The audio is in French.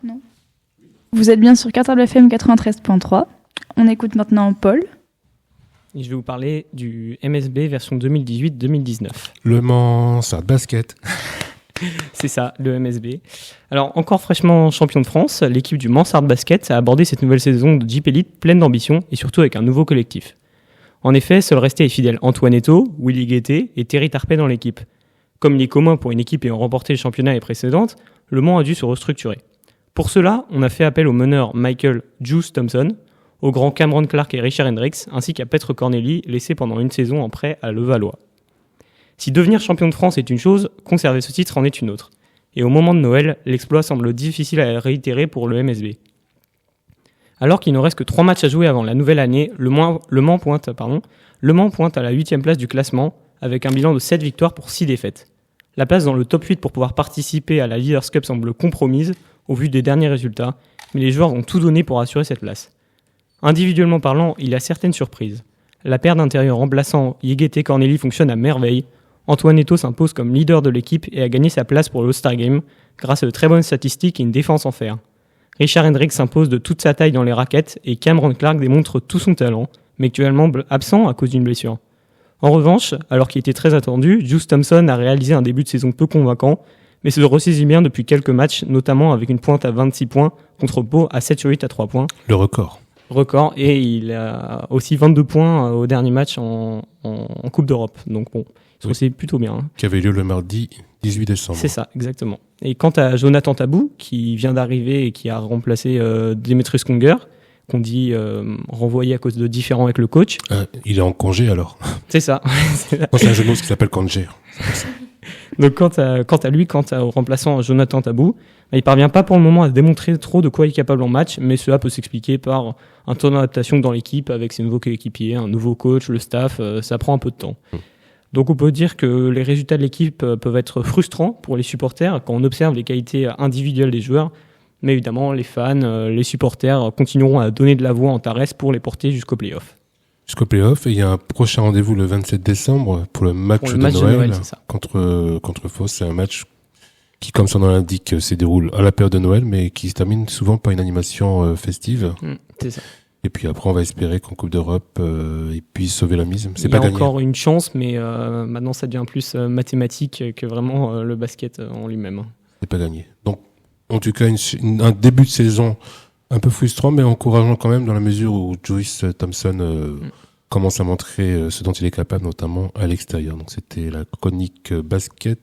Non. Vous êtes bien sur Cartable FM 93.3. On écoute maintenant Paul. Et je vais vous parler du MSB version 2018-2019. Le Mans Sardes Basket. C'est ça, le MSB. Alors, encore fraîchement champion de France, l'équipe du Mans Sardes Basket a abordé cette nouvelle saison de Jeep Elite pleine d'ambition et surtout avec un nouveau collectif. En effet, seul resté les fidèles Antoine Eto'o, Willy Guettet et Terry Tarpey dans l'équipe. Comme il est commun pour une équipe ayant remporté le championnat les précédentes, le Mans a dû se restructurer. Pour cela, on a fait appel aux meneurs Michael Juice Thompson, aux grands Cameron Clark et Richard Hendricks, ainsi qu'à Petr Corneli, laissé pendant une saison en prêt à Levallois. Si devenir champion de France est une chose, conserver ce titre en est une autre. Et au moment de Noël, l'exploit semble difficile à réitérer pour le MSB. Alors qu'il ne reste que 3 matchs à jouer avant la nouvelle année, Le Mans pointe à la 8e place du classement, avec un bilan de 7 victoires pour 6 défaites. La place dans le top 8 pour pouvoir participer à la Leaders Cup semble compromise, au vu des derniers résultats, mais les joueurs ont tout donné pour assurer cette place. Individuellement parlant, il y a certaines surprises. La paire d'intérieurs remplaçants Guettet-Corneli fonctionne à merveille. Antoine Eto'o s'impose comme leader de l'équipe et a gagné sa place pour le All-Star Game grâce à de très bonnes statistiques et une défense en fer. Richard Hendricks s'impose de toute sa taille dans les raquettes et Cameron Clark démontre tout son talent, mais actuellement absent à cause d'une blessure. En revanche, alors qu'il était très attendu, Juice Thompson a réalisé un début de saison peu convaincant, mais se ressaisit bien depuis quelques matchs, notamment avec une pointe à 26 points contre Pau à 7 sur 8 à 3 points. Le record, et il a aussi 22 points au dernier match en Coupe d'Europe. Donc bon, c'est plutôt bien. Hein. Qui avait lieu le mardi 18 décembre. C'est ça, exactement. Et quant à Jonathan Tabou, qui vient d'arriver et qui a remplacé Demetrius Conger, qu'on dit renvoyé à cause de différends avec le coach. Il est en congé alors. C'est ça. C'est un jeune homme qui s'appelle Conger. Donc quant au remplaçant Jonathan Tabou, il parvient pas pour le moment à démontrer trop de quoi il est capable en match, mais cela peut s'expliquer par un temps d'adaptation dans l'équipe avec ses nouveaux coéquipiers, un nouveau coach, le staff, ça prend un peu de temps. Donc on peut dire que les résultats de l'équipe peuvent être frustrants pour les supporters quand on observe les qualités individuelles des joueurs, mais évidemment les fans, les supporters continueront à donner de la voix en Antares pour les porter jusqu'au play-off. Jusqu'au play-off, et il y a un prochain rendez-vous le 27 décembre pour le match de Noël contre Fos. C'est un match qui, comme son nom l'indique, se déroule à la période de Noël, mais qui se termine souvent par une animation festive. C'est ça. Et puis après, on va espérer qu'en Coupe d'Europe, ils puissent sauver la mise. C'est pas gagné. Il y a encore une chance, mais maintenant ça devient plus mathématique que vraiment le basket en lui-même. C'est pas gagné. Donc, en tout cas, un début de saison un peu frustrant, mais encourageant quand même dans la mesure où Juice Thompson commence à montrer ce dont il est capable, notamment à l'extérieur. Donc c'était la chronique basket